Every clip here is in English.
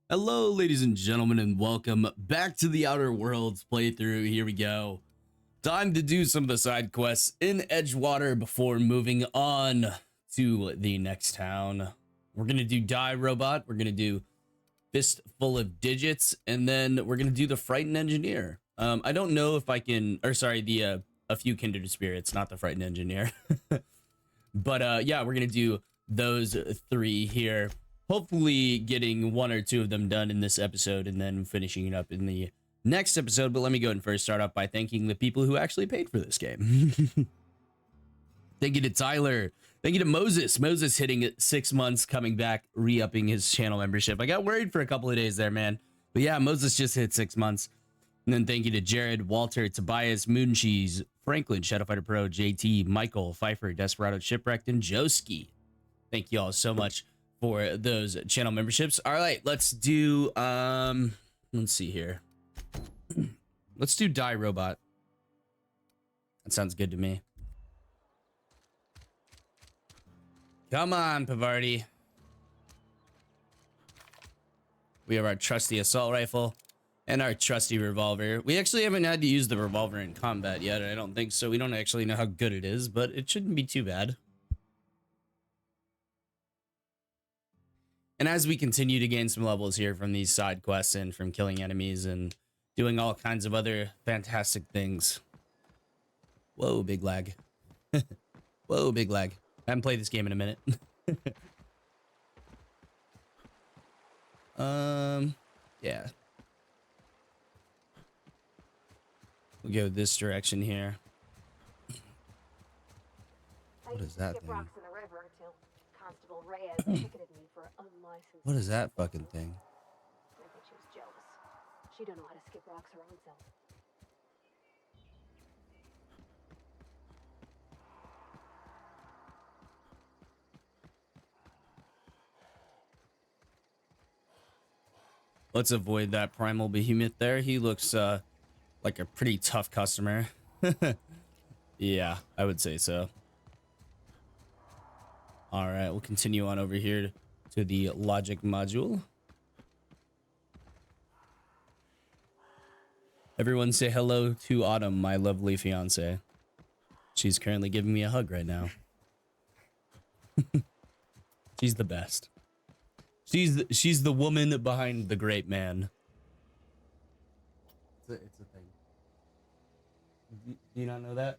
Hello, ladies and gentlemen, and welcome back to the Outer Worlds playthrough. Here we go. Time to do some of the side quests in Edgewater before moving on to the next town. We're going to do Die Robot, we're going to do Fistful of Digits, and then we're going to do the Frightened Engineer. I don't know if I can, or sorry, the A Few Kindred Spirits, not the Frightened Engineer. But yeah, we're going to do those three here. Hopefully getting one or two of them done in this episode and then finishing it up in the next episode. But let me go and first start off by thanking the people who actually paid for this game. Thank you to Tyler. Thank you to Moses. Moses hitting 6 months, coming back, re-upping his channel membership. I got worried for a couple of days there, man. But yeah, Moses just hit 6 months. And then thank you to Jared, Walter, Tobias, Mooncheese, Franklin, Shadowfighter Pro, JT, Michael, Pfeiffer, Desperado, Shipwrecked, and Joski. Thank you all so much for those channel memberships. All right, let's do let's see here. Let's do Die Robot. That sounds good to me. Come on, Pavardi. We have our trusty assault rifle and our trusty revolver. We actually haven't had to use the revolver in combat yet, I don't think so. We don't actually know how good it is, but it shouldn't be too bad. And as we continue to gain some levels here from these side quests and from killing enemies and doing all kinds of other fantastic things. Whoa, big lag. Whoa, big lag. I haven't played this game in a minute. Yeah. We'll go this direction here. What is that thing? What is that fucking thing? I think she was jealous. She don't know how to skip rocks her own self. Let's avoid that primal behemoth there. He looks like a pretty tough customer. Yeah, I would say so. All right, we'll continue on over here to the logic module. Everyone say hello to Autumn, my lovely fiance. She's currently giving me a hug right now. She's the best. She's the woman behind the great man. It's a thing. Do you not know that?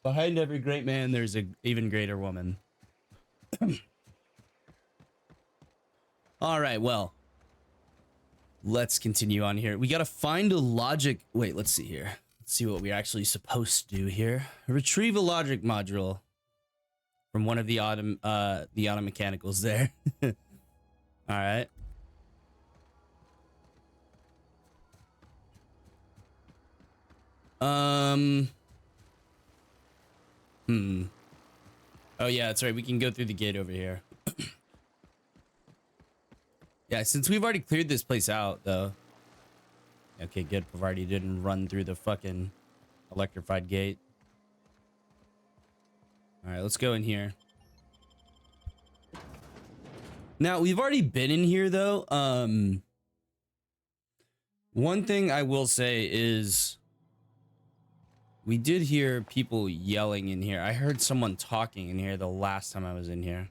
Behind every great man, there's an even greater woman. All right, well, let's continue on here. We got to find a logic. Wait, let's see here. Let's see what we're actually supposed to do here. Retrieve a logic module from one of the autumn mechanicals there. All right. Oh yeah, that's right. We can go through the gate over here. Yeah, since we've already cleared this place out, though. Okay, good. Pavardi didn't run through the fucking electrified gate. All right, let's go in here. Now, we've already been in here, though. One thing I will say is we did hear people yelling in here. I heard someone talking in here the last time I was in here.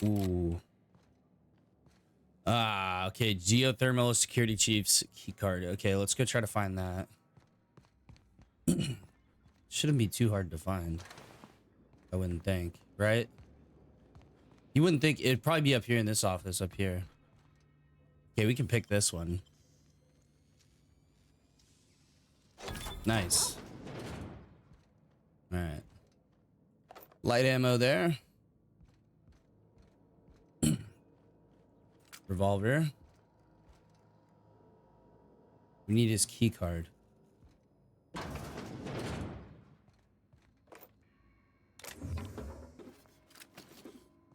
Ooh. Ah, okay. Geothermal security chief's key card. Okay, let's go try to find that. Shouldn't be too hard to find. I wouldn't think, right? You wouldn't think it'd probably be up here in this office up here. Okay, we can pick this one. Nice. All right. Light ammo there. Revolver. We need his key card.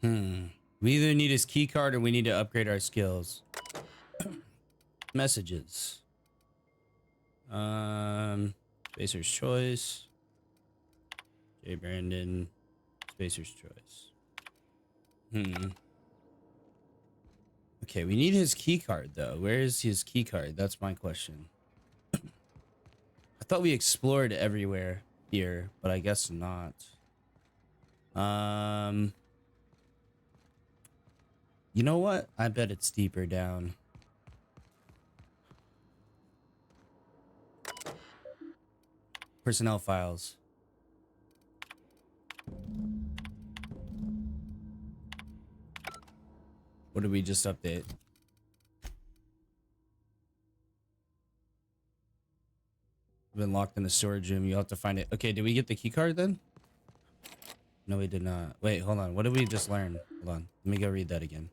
We either need his key card or we need to upgrade our skills. Messages. Spacer's choice. J. Brandon. Spacer's choice. Okay, we need his key card though. Where is his key card? That's my question. I thought we explored everywhere here, but I guess not. You know what? I bet it's deeper down. Personnel files. What did we just update? Been locked in the storage room. You'll have to find it. Okay, did we get the key card then? No, we did not. Wait, hold on. What did we just learn? Hold on. Let me go read that again.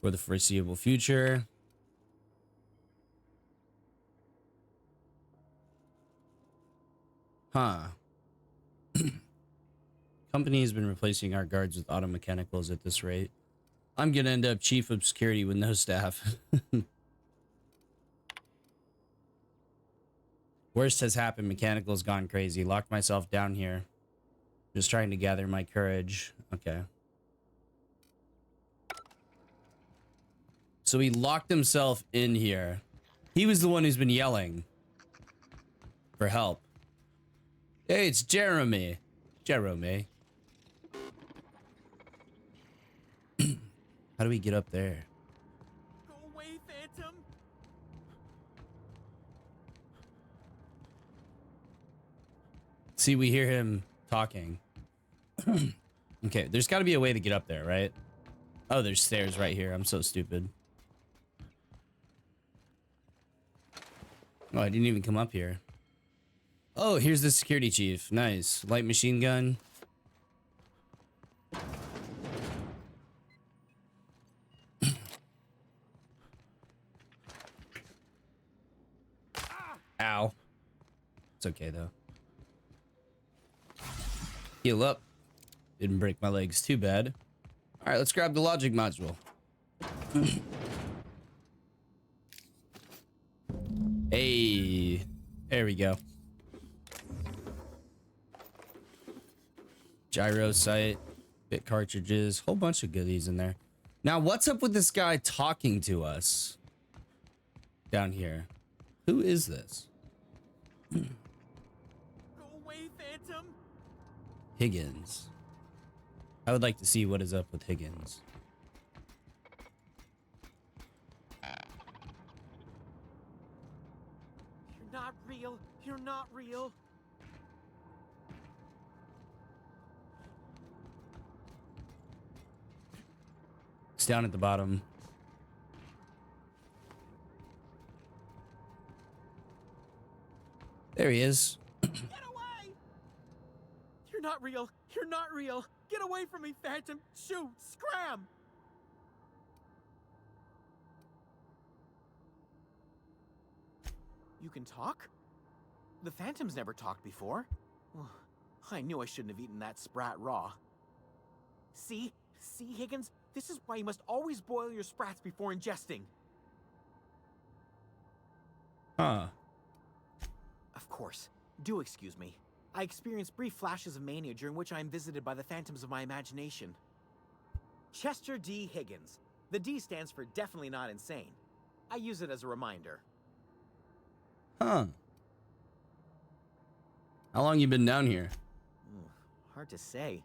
For the foreseeable future. Huh. Company has been replacing our guards with auto mechanicals at this rate. I'm gonna end up chief of security with no staff. Worst has happened. Mechanical's gone crazy. Locked myself down here. Just trying to gather my courage. Okay. So he locked himself in here. He was the one who's been yelling for help. Hey, it's Jeremy. Jeremy. How do we get up there? Go away, Phantom. See, we hear him talking. Okay, there's got to be a way to get up there, right? Oh, there's stairs right here. I'm so stupid. Oh, I didn't even come up here. Oh, here's the security chief. Nice. Light machine gun. Ow. It's okay, though. Heal up. Didn't break my legs too bad. All right, let's grab the logic module. Hey, there we go. Gyro sight, bit cartridges, whole bunch of goodies in there. Now, what's up with this guy talking to us down here? Who is this? Go away, Phantom. Higgins. I would like to see what is up with Higgins. You're not real. You're not real. It's down at the bottom. There he is. Get away! You're not real. You're not real. Get away from me, Phantom. Shoot! Scram! You can talk? The Phantom's never talked before. Ugh, I knew I shouldn't have eaten that sprat raw. See? See, Higgins? This is why you must always boil your sprats before ingesting. Huh. Of course. Do excuse me. I experience brief flashes of mania during which I am visited by the phantoms of my imagination. Chester D. Higgins. The D stands for definitely not insane. I use it as a reminder. Huh. How long you been down here? Hard to say.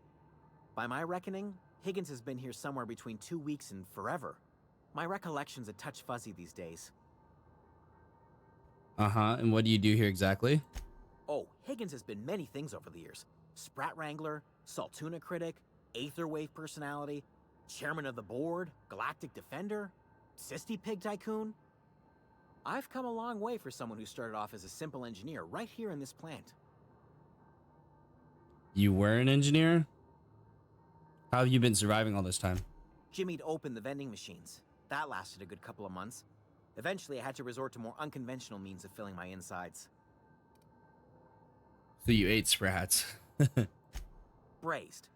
By my reckoning, Higgins has been here somewhere between 2 weeks and forever. My recollection's a touch fuzzy these days. Uh-huh. And what do you do here exactly? Oh, Higgins has been many things over the years. Sprat Wrangler, Saltuna Critic, Aetherwave Personality, Chairman of the Board, Galactic Defender, Sisty Pig Tycoon. I've come a long way for someone who started off as a simple engineer right here in this plant. You were an engineer? How have you been surviving all this time? Jimmy'd opened the vending machines. That lasted a good couple of months. Eventually, I had to resort to more unconventional means of filling my insides. So you ate sprats. Braised,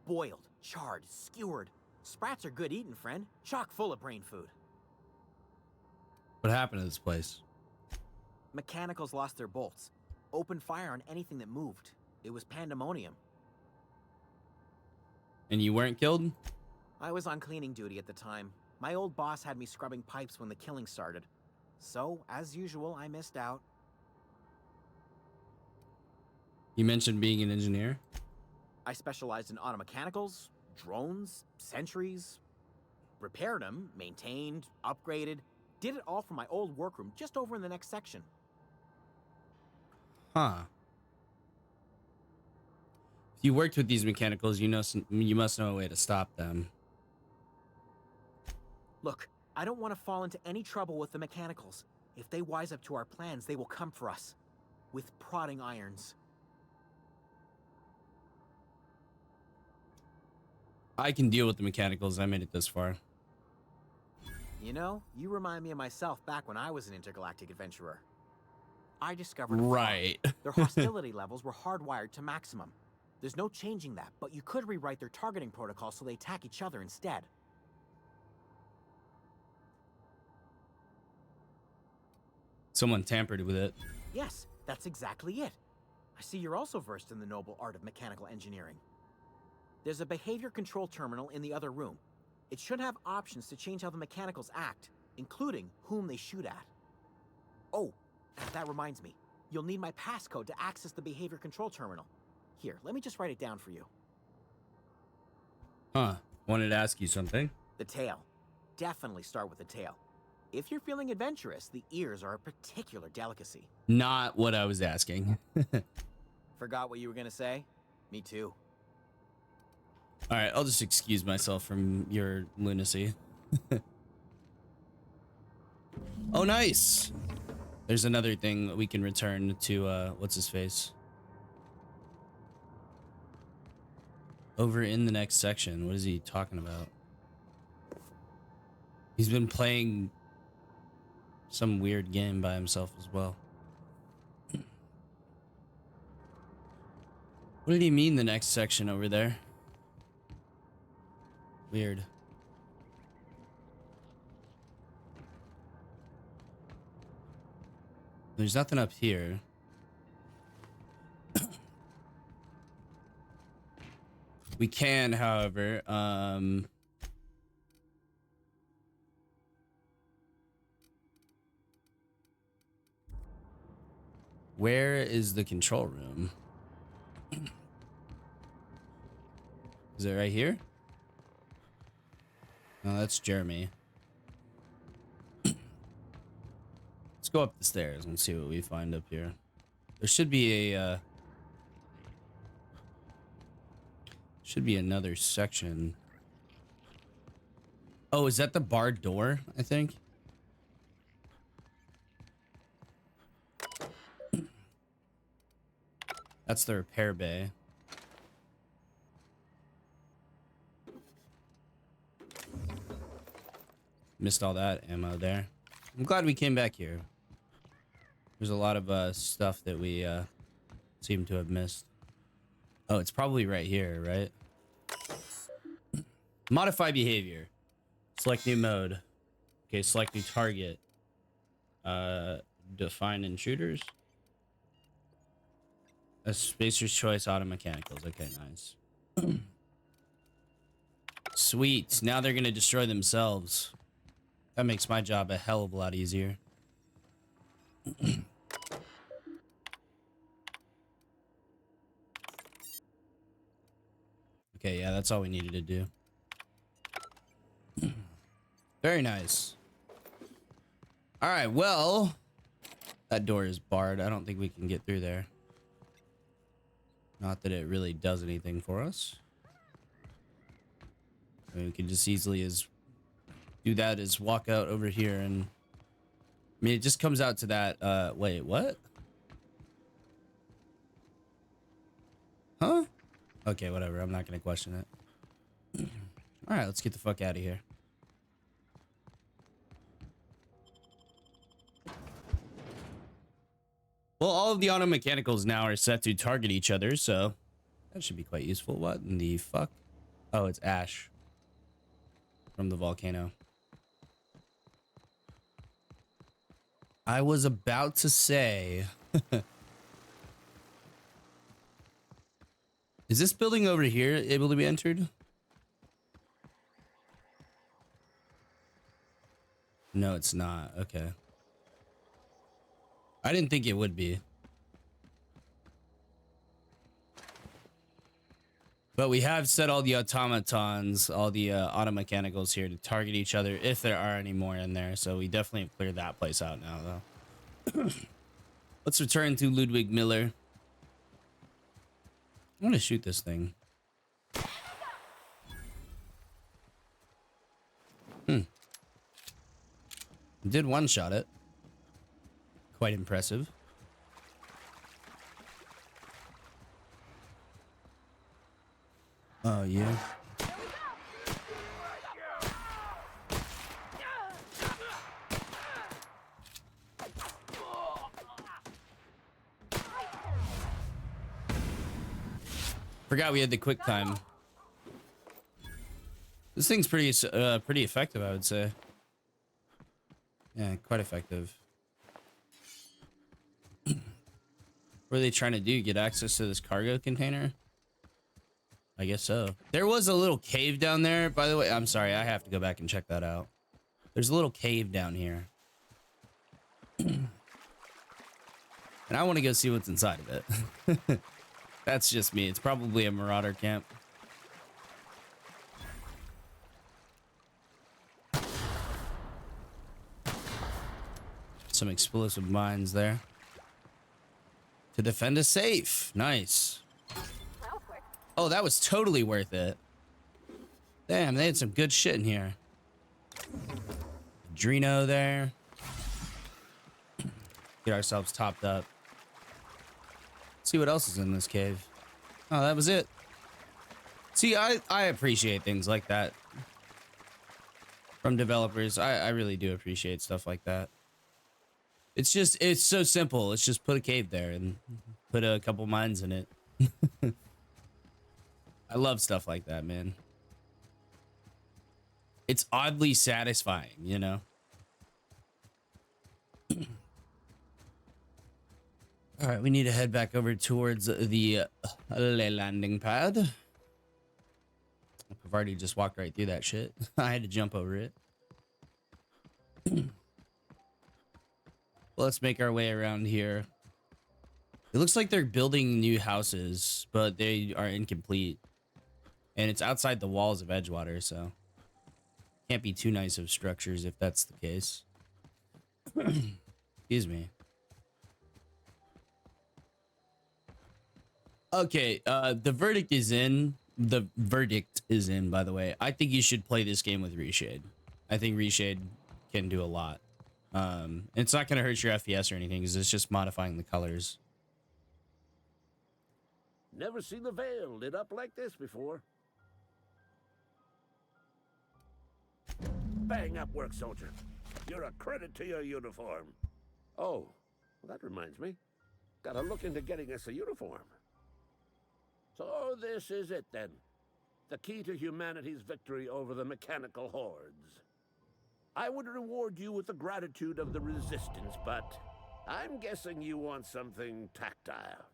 boiled, charred, skewered. Sprats are good eating, friend. Chock full of brain food. What happened to this place? Mechanicals lost their bolts. Opened fire on anything that moved. It was pandemonium. And you weren't killed? I was on cleaning duty at the time. My old boss had me scrubbing pipes when the killing started. So, as usual, I missed out. You mentioned being an engineer? I specialized in automechanicals, drones, sentries. Repaired them, maintained, upgraded. Did it all from my old workroom just over in the next section. Huh. If you worked with these mechanicals, you must know a way to stop them. Look, I don't want to fall into any trouble with the mechanicals. If they wise up to our plans, they will come for us. With prodding irons. I can deal with the mechanicals. I made it this far. You know, you remind me of myself back when I was an intergalactic adventurer. I discovered a flaw. Right. Their hostility levels were hardwired to maximum. There's no changing that, but you could rewrite their targeting protocol so they attack each other instead. Someone tampered with it. Yes, that's exactly it. I see you're also versed in the noble art of mechanical engineering. There's a behavior control terminal in the other room. It should have options to change how the mechanicals act, including whom they shoot at. Oh, that reminds me. You'll need my passcode to access the behavior control terminal. Here, let me just write it down for you. Huh. Wanted to ask you something. The tail. Definitely start with the tail. If you're feeling adventurous, the ears are a particular delicacy. Not what I was asking. Forgot what you were gonna say? Me too. All right, I'll just excuse myself from your lunacy. Oh, nice. There's another thing we can return to, what's his face? Over in the next section. What is he talking about? He's been playing some weird game by himself as well. What did he mean the next section over there? Weird. There's nothing up here. We can, however, where is the control room? Is it right here? No, that's Jeremy. Let's go up the stairs and see what we find up here. There should be a should be another section. Oh, is that the barred door? I think. That's the repair bay. Missed all that ammo there. I'm glad we came back here. There's a lot of stuff that we seem to have missed. Oh, it's probably right here, right? Modify behavior. Select new mode. Okay, select new target. Define intruders. A spacer's choice auto mechanicals. Okay, nice. Sweet. Now they're gonna destroy themselves. That makes my job a hell of a lot easier. Okay, yeah, that's all we needed to do. Very nice. All right, well, that door is barred. I don't think we can get through there. Not that it really does anything for us. I mean, we can just easily as do that as walk out over here and I mean, it just comes out to that, wait, what? Huh? Okay, whatever. I'm not gonna question it. All right, let's get the fuck out of here. Well, all of the auto mechanicals now are set to target each other, so that should be quite useful. What in the fuck? Oh, it's ash from the volcano. I was about to say, is this building over here able to be entered? No, it's not. Okay. I didn't think it would be. But we have set all the automatons, all the auto mechanicals here to target each other if there are any more in there. So we definitely have cleared that place out now, though. Let's return to Ludwig Miller. I want to shoot this thing. Did one shot it. Quite impressive. Oh, yeah. Forgot we had the quick time. This thing's pretty effective, I would say. Yeah, quite effective. What are they trying to do? Get access to this cargo container? I guess so. There was a little cave down there, by the way. I'm sorry, I have to go back and check that out. There's a little cave down here. And I want to go see what's inside of it. That's just me. It's probably a marauder camp. Some explosive mines there. To defend a safe. Nice. Oh, that was totally worth it. Damn, they had some good shit in here. Adreno there. Get ourselves topped up. See what else is in this cave. Oh, that was it. See, I appreciate things like that from developers. I really do appreciate stuff like that. It's so simple. It's just put a cave there and put a couple mines in it. I love stuff like that, man. It's oddly satisfying, you know? All right, we need to head back over towards the landing pad. I've already just walked right through that shit. I had to jump over it. Let's make our way around here. It looks like they're building new houses, but they are incomplete. And it's outside the walls of Edgewater, so can't be too nice of structures if that's the case. Excuse me. Okay, the verdict is in. The verdict is in, by the way. I think you should play this game with Reshade. I think Reshade can do a lot. It's not going to hurt your FPS or anything, because it's just modifying the colors. Never seen the Vale lit up like this before. Bang up work, soldier. You're a credit to your uniform. Oh, well, that reminds me. Gotta look into getting us a uniform. So this is it then. The key to humanity's victory over the mechanical hordes. I would reward you with the gratitude of the Resistance, but I'm guessing you want something tactile.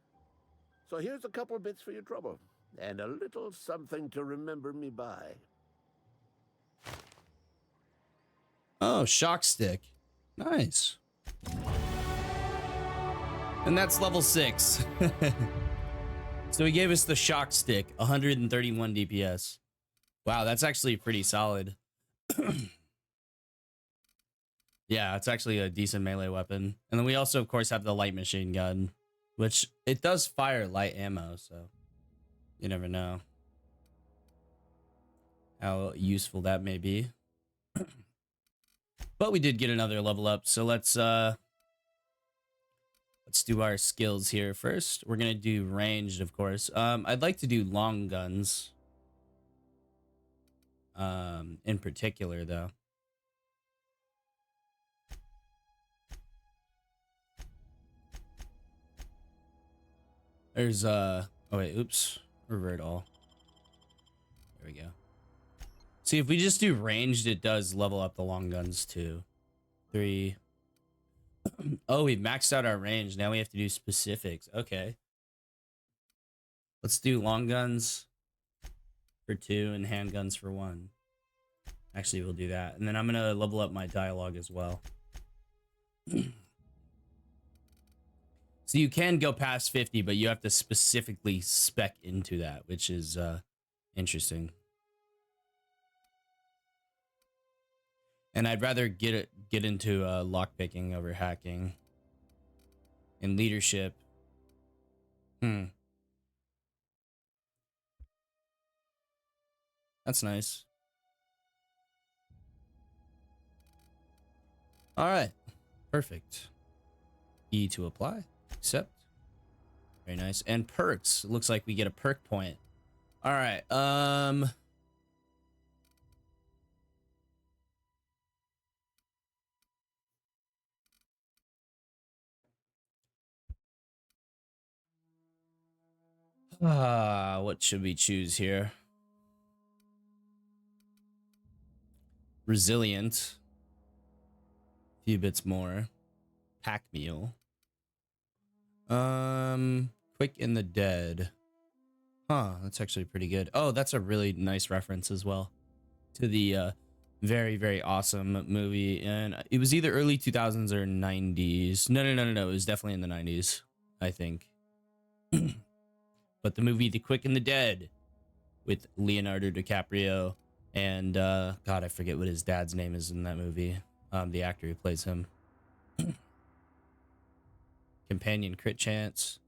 So here's a couple bits for your trouble, and a little something to remember me by. Oh, shock stick. Nice. And that's level 6. So he gave us the shock stick, 131 DPS. Wow, that's actually pretty solid. Yeah, it's actually a decent melee weapon. And then we also, of course, have the light machine gun, which it does fire light ammo, so you never know how useful that may be. But we did get another level up, so let's do our skills here first. We're gonna do ranged, of course. I'd like to do long guns. In particular, though. There's oh wait, oops, revert all. There we go. See, if we just do ranged, it does level up the long guns too. 3. Oh, we've maxed out our range. Now we have to do specifics. Okay. Let's do long guns for 2 and handguns for 1. Actually, we'll do that. And then I'm going to level up my dialogue as well. So you can go past 50, but you have to specifically spec into that, which is interesting. And I'd rather get into lockpicking over hacking. And leadership. That's nice. All right. Perfect. E to apply. Accept. Very nice. And perks. Looks like we get a perk point. All right. What should we choose here? Resilient. A few bits more. Pack meal. Quick in the Dead. Huh, that's actually pretty good. Oh, that's a really nice reference as well to the very, very awesome movie. And it was either early 2000s or 90s. No. It was definitely in the 90s, I think. But the movie The Quick and the Dead with Leonardo DiCaprio and God, I forget what his dad's name is in that movie. The actor who plays him. Companion crit chance.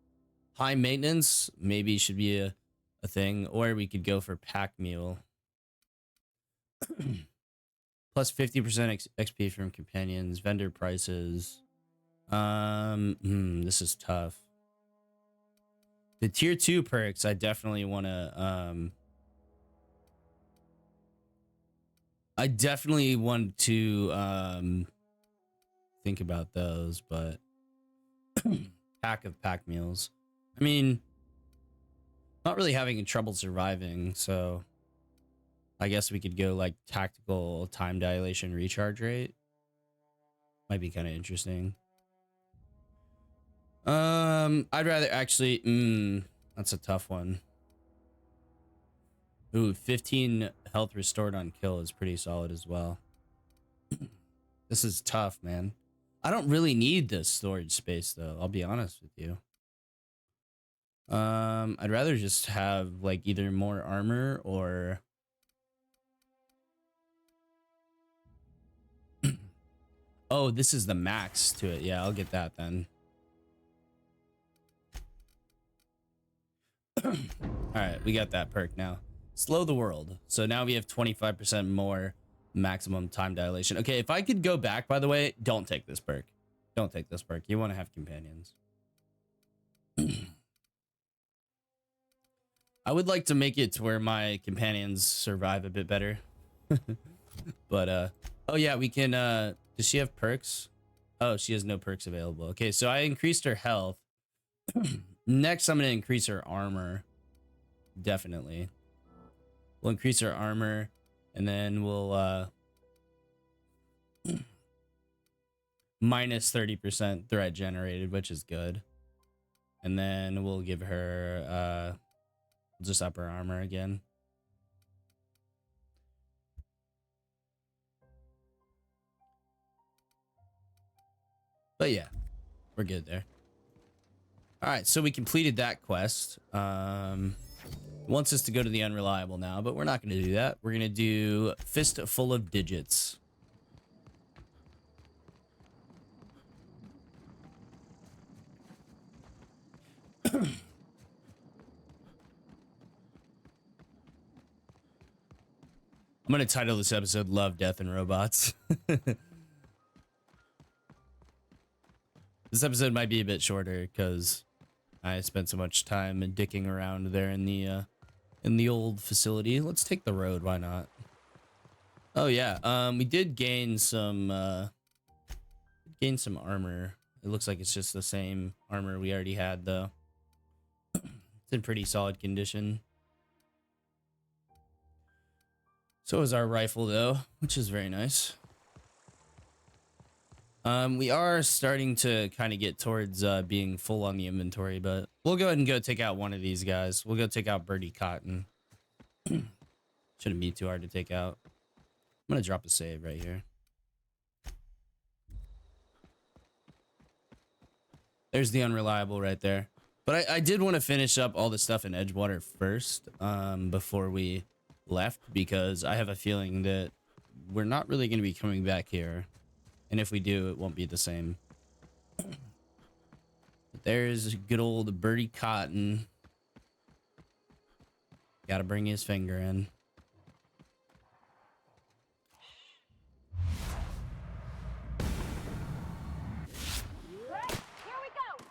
High maintenance maybe should be a thing, or we could go for pack meal. Plus 50% XP from companions, vendor prices. This is tough. The tier 2 perks, I definitely want to think about those, but pack of pack meals. I mean, not really having trouble surviving, so I guess we could go like tactical time dilation recharge rate. Might be kind of interesting. I'd rather actually, that's a tough one. Ooh, 15 health restored on kill is pretty solid as well. This is tough, man. I don't really need this storage space though, I'll be honest with you. I'd rather just have like either more armor or oh, this is the max to it. Yeah, I'll get that then. All right, we got that perk now. Slow the world. So now we have 25% more maximum time dilation. Okay, if I could go back, by the way, don't take this perk. Don't take this perk. You want to have companions. I would like to make it to where my companions survive a bit better. But oh yeah, we can does she have perks? Oh, she has no perks available. Okay, so I increased her health. Next I'm gonna increase her armor. Definitely. We'll increase her armor and then we'll minus 30% threat generated, which is good. And then we'll give her just up her armor again. But yeah, we're good there. All right, so we completed that quest. Wants us to go to the unreliable now, but we're not going to do that. We're going to do fist full of digits. I'm going to title this episode Love, Death, and Robots. This episode might be a bit shorter because I spent so much time dicking around there in the old facility. Let's take the road. Why not? Oh yeah. We did gain some armor. It looks like it's just the same armor we already had though. It's in pretty solid condition. So is our rifle though, which is very nice. We are starting to kind of get towards being full on the inventory, but we'll go ahead and go take out one of these guys. We'll go take out Birdie Cotton. Shouldn't be too hard to take out. I'm gonna drop a save right here. There's the unreliable right there. But I did want to finish up all the stuff in Edgewater first before we left, because I have a feeling that we're not really going to be coming back here. And if we do, it won't be the same. But there's good old Birdie Cotton. Got to bring his finger in.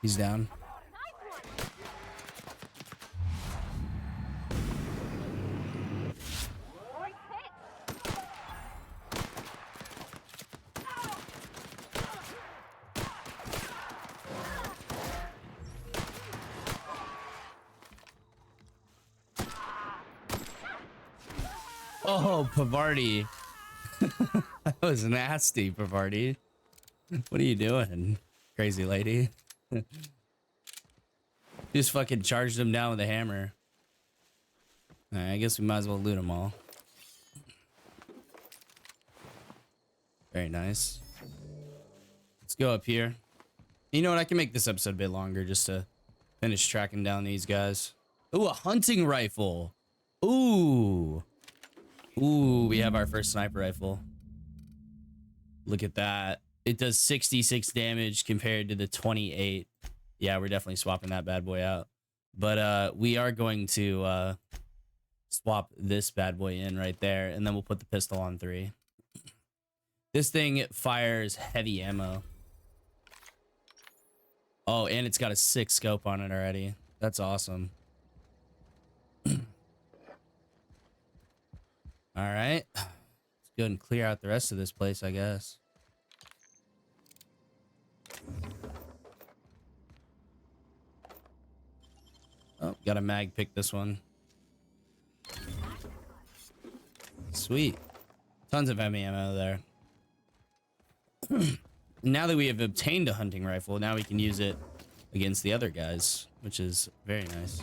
He's down. Oh, Pavardi. That was nasty, Pavardi. What are you doing, crazy lady? Just fucking charged him down with a hammer. All right, I guess we might as well loot them all. Very nice. Let's go up here. You know what? I can make this episode a bit longer just to finish tracking down these guys. Ooh, a hunting rifle. Ooh. Ooh, we have our first sniper rifle. Look at that. It does 66 damage compared to the 28. Yeah, we're definitely swapping that bad boy out. But we are going to swap this bad boy in right there, and then we'll put the pistol on 3. This thing fires heavy ammo. Oh, and it's got a 6 scope on it already. That's awesome. All right. Let's go and clear out the rest of this place, I guess. Oh, got a mag pick this one. Sweet. Tons of heavy ammo there. Now that we have obtained a hunting rifle, now we can use it against the other guys, which is very nice.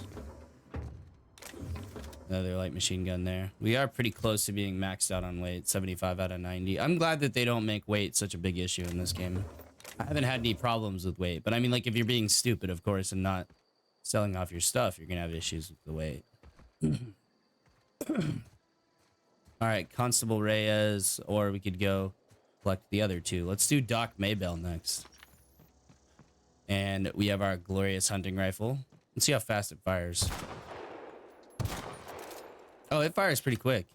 Another light machine gun there. We are pretty close to being maxed out on weight, 75 out of 90. I'm glad that they don't make weight such a big issue in this game. I haven't had any problems with weight, but I mean, like, if you're being stupid, of course, and not selling off your stuff, you're gonna have issues with the weight. All right, Constable Reyes, or we could go collect the other 2. Let's do Doc Maybell next. And we have our glorious hunting rifle. Let's see how fast it fires. Oh, it fires pretty quick.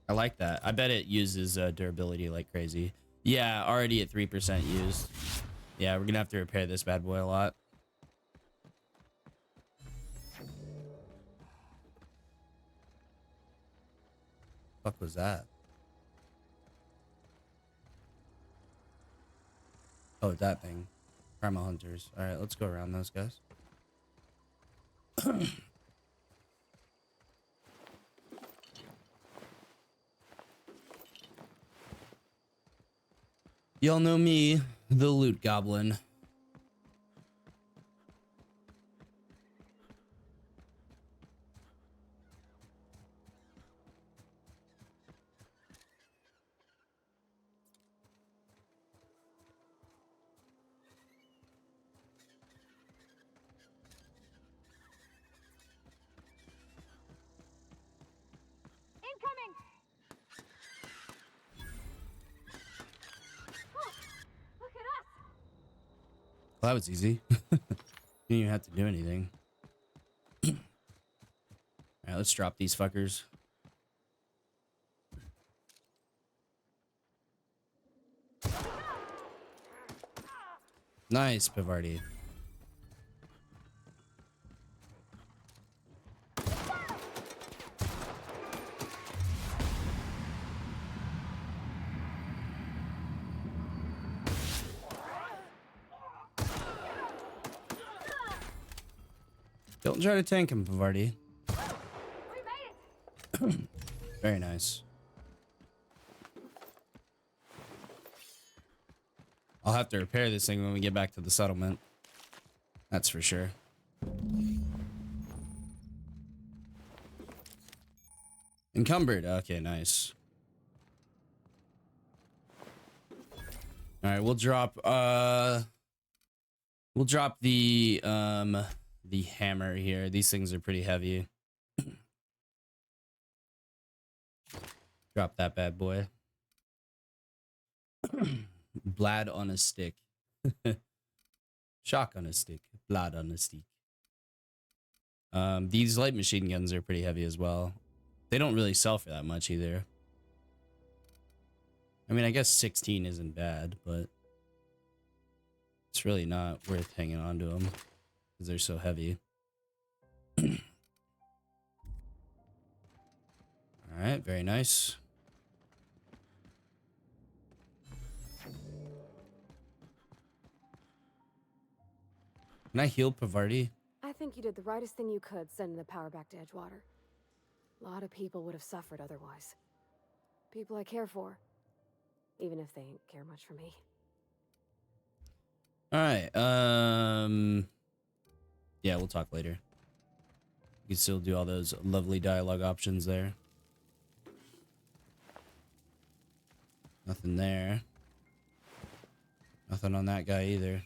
I like that. I bet it uses durability like crazy. Yeah, already at 3% used. Yeah, we're gonna have to repair this bad boy a lot. Fuck was that? Oh, that thing. Primal Hunters. All right, let's go around those guys. Y'all know me, the loot goblin. Incoming! Oh, look at us! Well, that was easy. Didn't even have to do anything. All right, let's drop these fuckers. Nice, Pavardi. Don't try to tank him, Pavardi. We made it! Very nice. I'll have to repair this thing when we get back to the settlement. That's for sure. Encumbered. Okay, nice. All right, we'll drop the hammer here. These things are pretty heavy. Drop that bad boy. Blood on a stick. Shock on a stick. Blood on a stick. These light machine guns are pretty heavy as well. They don't really sell for that much either. I mean, I guess 16 isn't bad, but it's really not worth hanging on to them because they're so heavy. All right, very nice. Can I heal Pavarti? I think you did the rightest thing you could sending the power back to Edgewater. A lot of people would have suffered otherwise. People I care for. Even if they ain't care much for me. All right. Yeah, we'll talk later. You can still do all those lovely dialogue options there. Nothing there. Nothing on that guy either.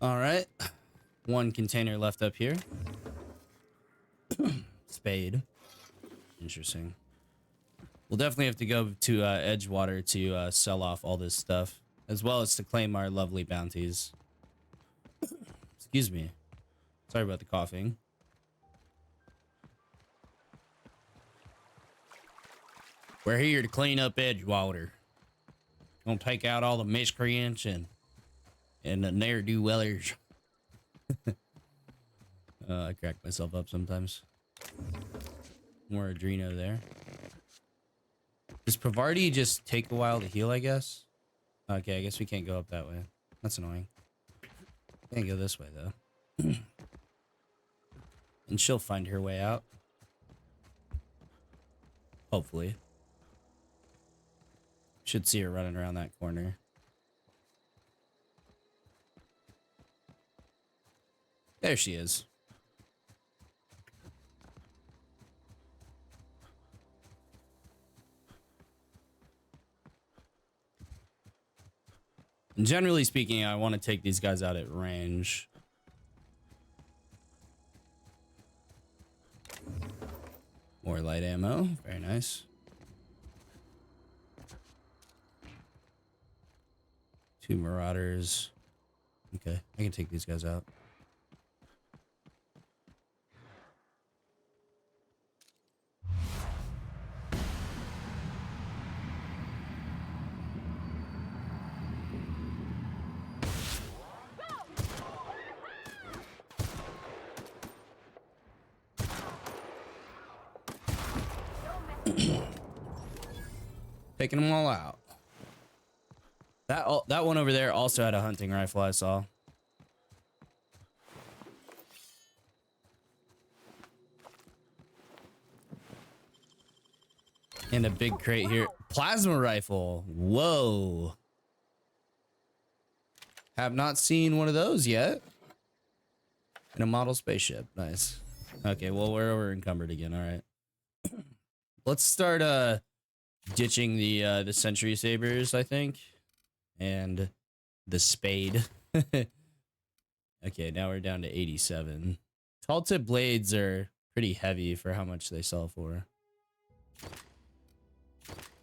All right. One container left up here. Spade. Interesting. We'll definitely have to go to Edgewater to sell off all this stuff, as well as to claim our lovely bounties. Excuse me. Sorry about the coughing. We're here to clean up Edgewater. Gonna take out all the miscreants and the ne'er-do-wellers. I crack myself up sometimes. More Adreno there. Does Pavarti just take a while to heal, I guess? Okay, I guess we can't go up that way. That's annoying. Can't go this way, though. And she'll find her way out. Hopefully. Should see her running around that corner. There she is. And generally speaking, I want to take these guys out at range. More light ammo. Very nice. Two marauders. Okay, I can take these guys out. Taking them all out. That one over there also had a hunting rifle, I saw. And a big crate here. Plasma rifle. Whoa. Have not seen one of those yet. In a model spaceship. Nice. Okay, well, we're encumbered again. All right. Let's start ditching the Century Sabers, I think. And the spade. Okay, now we're down to 87. Tall tip blades are pretty heavy for how much they sell for.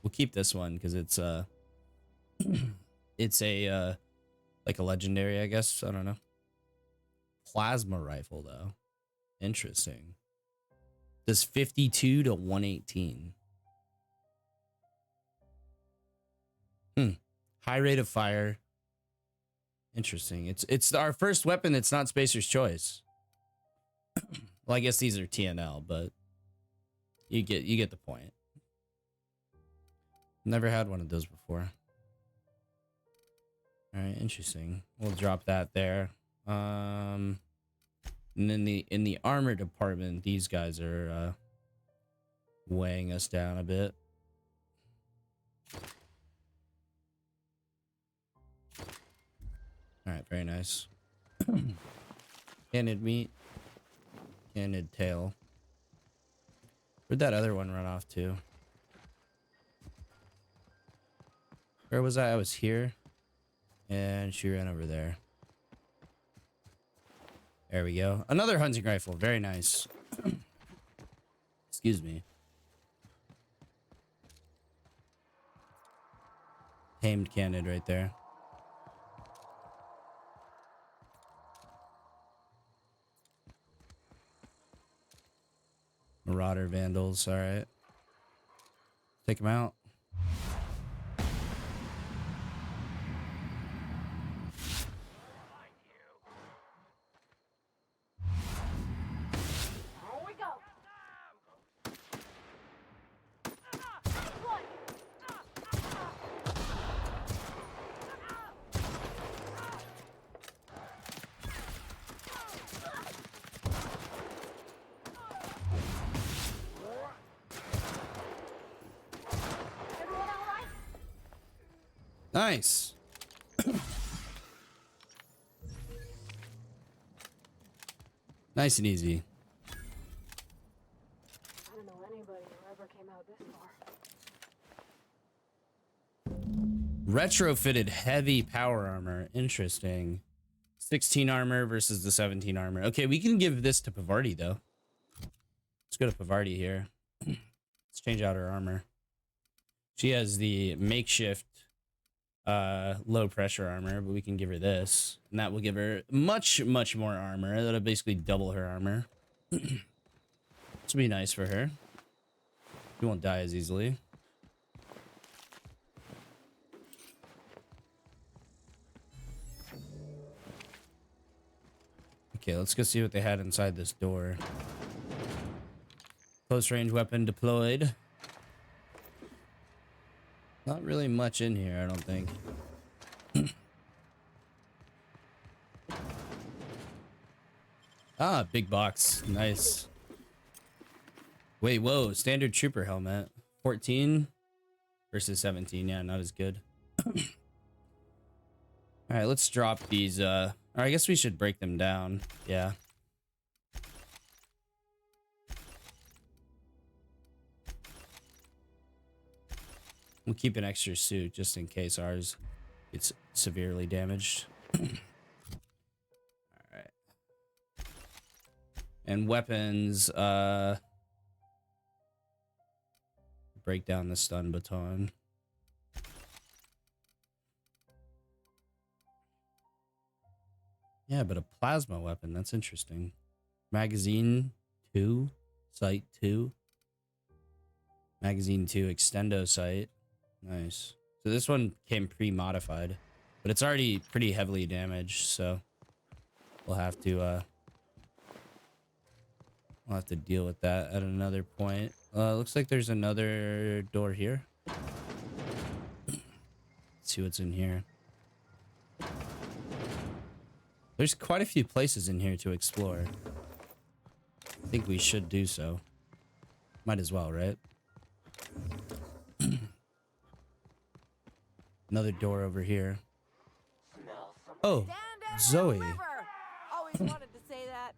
We'll keep this one because it's it's a like a legendary, I guess. I don't know. Plasma rifle though. Interesting. Does 52 to 118. High rate of fire. Interesting. It's our first weapon that's not Spacer's Choice. Well, I guess these are TNL, but you get the point. Never had one of those before. All right, interesting. We'll drop that there. And then in the armor department, these guys are weighing us down a bit. All right, very nice. Canid meat, canid tail. Where'd that other one run off to? Where was I? I was here. And she ran over there. There we go. Another hunting rifle. Very nice. Excuse me. Tamed canid right there. Marauder vandals. All right. Take them out. Nice. Nice and easy. I don't know anybody who ever came out this far. Retrofitted heavy power armor. Interesting. 16 armor versus the 17 armor. Okay, we can give this to Pavarti, though. Let's go to Pavarti here. Let's change out her armor. She has the makeshift low pressure armor, but we can give her this. And that will give her much more armor. That'll basically double her armor. This will be nice for her. She won't die as easily. Okay, let's go see what they had inside this door. Close range weapon deployed. Not really much in here, I don't think. Ah, big box. Nice. Wait, whoa. Standard trooper helmet. 14 versus 17. Yeah, not as good. All right, let's drop these. Or I guess we should break them down. Yeah. We'll keep an extra suit just in case ours gets severely damaged. All right. And weapons, break down the stun baton. Yeah, but a plasma weapon, that's interesting. Magazine 2, sight 2. Magazine 2, extendo sight. Nice. So this one came pre-modified, but it's already pretty heavily damaged, so we'll have to deal with that at another point. Looks like there's another door here. Let's see what's in here. There's quite a few places in here to explore. I think we should do so. Might as well, right? Another door over here. Oh, Zoe. Always wanted to say that.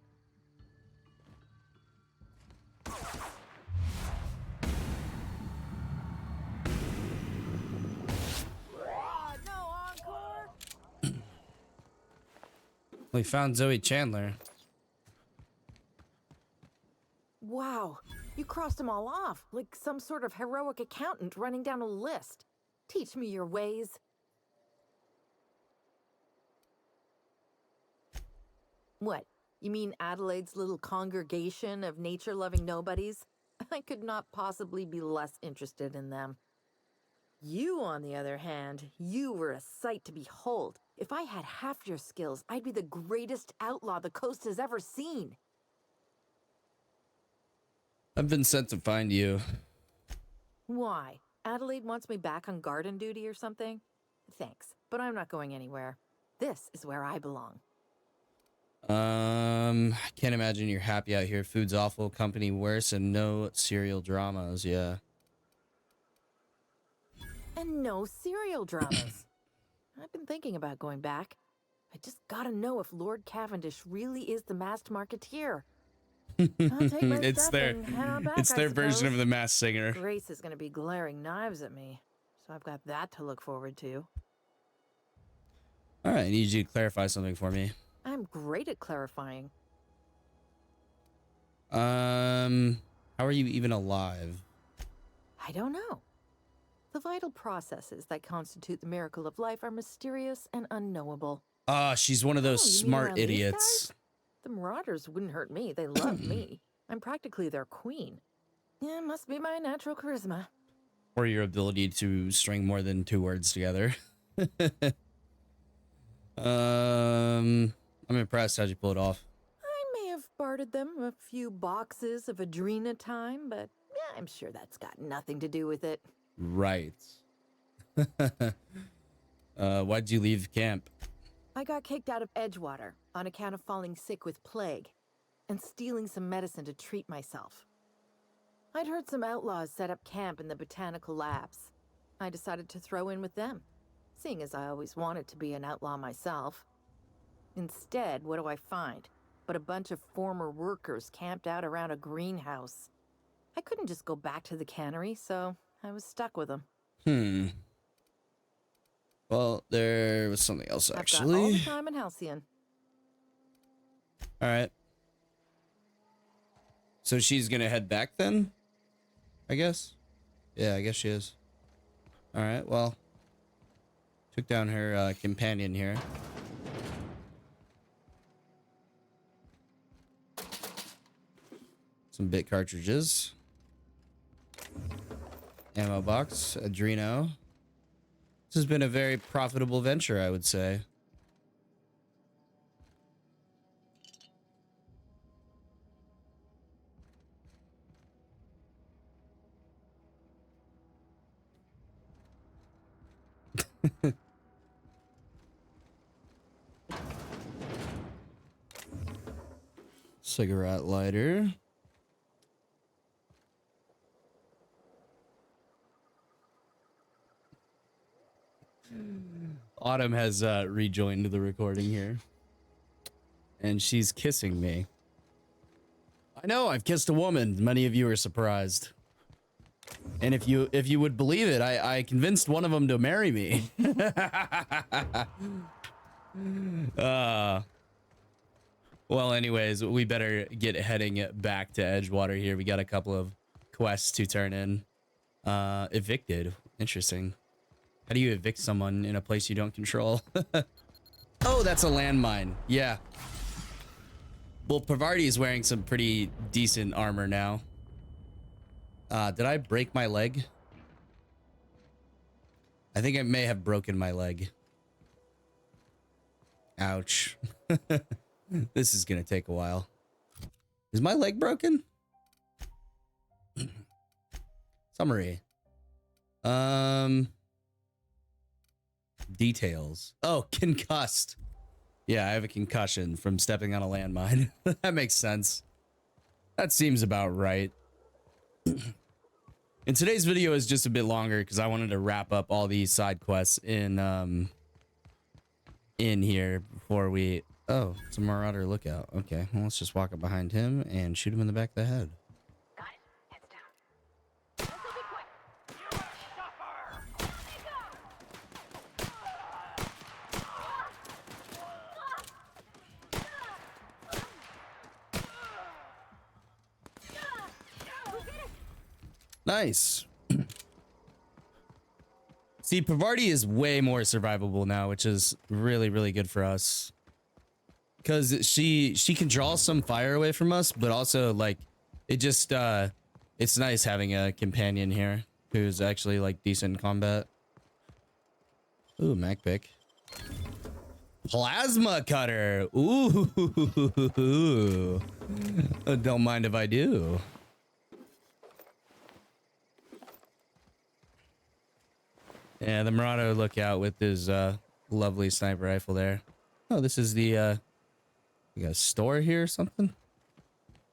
No encore. We found Zoe Chandler. Wow, you crossed them all off like some sort of heroic accountant running down a list. Teach me your ways. What? You mean Adelaide's little congregation of nature-loving nobodies? I could not possibly be less interested in them. You, on the other hand, you were a sight to behold. If I had half your skills, I'd be the greatest outlaw the coast has ever seen. I've been sent to find you. Why? Adelaide wants me back on garden duty or something? Thanks, but I'm not going anywhere. This is where I belong. I can't imagine you're happy out here. Food's awful, company worse, and no serial dramas. Yeah. And no serial dramas. I've been thinking about going back. I just gotta know if Lord Cavendish really is the masked marketeer. I'll take my It's stuff their and head on back, it's I their version of suppose. the Masked Singer. Grace is gonna be glaring knives at me, so I've got that to look forward to. All right, I need you to clarify something for me. I'm great at clarifying. How are you even alive? I don't know. The vital processes that constitute the miracle of life are mysterious and unknowable. Ah, she's one of those Oh, you mean smart around these idiots. guys? The Marauders wouldn't hurt me. They love me. I'm practically their queen. Yeah, it must be my natural charisma. Or your ability to string more than 2 words together. I'm impressed. How'd you pull it off? I may have bartered them a few boxes of Adrena time, but yeah, I'm sure that's got nothing to do with it. Right. Why'd you leave camp? I got kicked out of Edgewater on account of falling sick with plague and stealing some medicine to treat myself. I'd heard some outlaws set up camp in the botanical labs. I decided to throw in with them, seeing as I always wanted to be an outlaw myself. Instead, what do I find? But a bunch of former workers camped out around a greenhouse. I couldn't just go back to the cannery, so I was stuck with them. Well, there was something else I've got all actually. the time in Halcyon. All right. So she's gonna head back then? I guess. Yeah, I guess she is. All right. Well, took down her companion here. Some bit cartridges. Ammo box, Adreno. This has been a very profitable venture, I would say. Cigarette lighter. Autumn has rejoined the recording here. And she's kissing me. I know, I've kissed a woman. Many of you are surprised. And if you would believe it, I convinced one of them to marry me. Well, anyways, we better get heading back to Edgewater here. We got a couple of quests to turn in. Evicted. Interesting. How do you evict someone in a place you don't control? Oh, that's a landmine. Yeah. Well, Pavardi is wearing some pretty decent armor now. Did I break my leg? I think I may have broken my leg. Ouch. This is gonna take a while. Is my leg broken? Summary. Details. Oh, concussed. Yeah, I have a concussion from stepping on a landmine. That makes sense. That seems about right. And today's video is just a bit longer because I wanted to wrap up all these side quests in here before we... Oh, it's a Marauder lookout. Okay, well, let's just walk up behind him and shoot him in the back of the head. Got it. Heads down. This'll be quick. Nice. See, Pavardi is way more survivable now, which is really, really good for us. Because she can draw some fire away from us, but also, like, it just, it's nice having a companion here who's actually, like, decent in combat. Ooh, Mac pick. Plasma cutter. Ooh. Don't mind if I do. Yeah, the Marauder lookout with his lovely sniper rifle there. Oh, this is the We got a store here or something?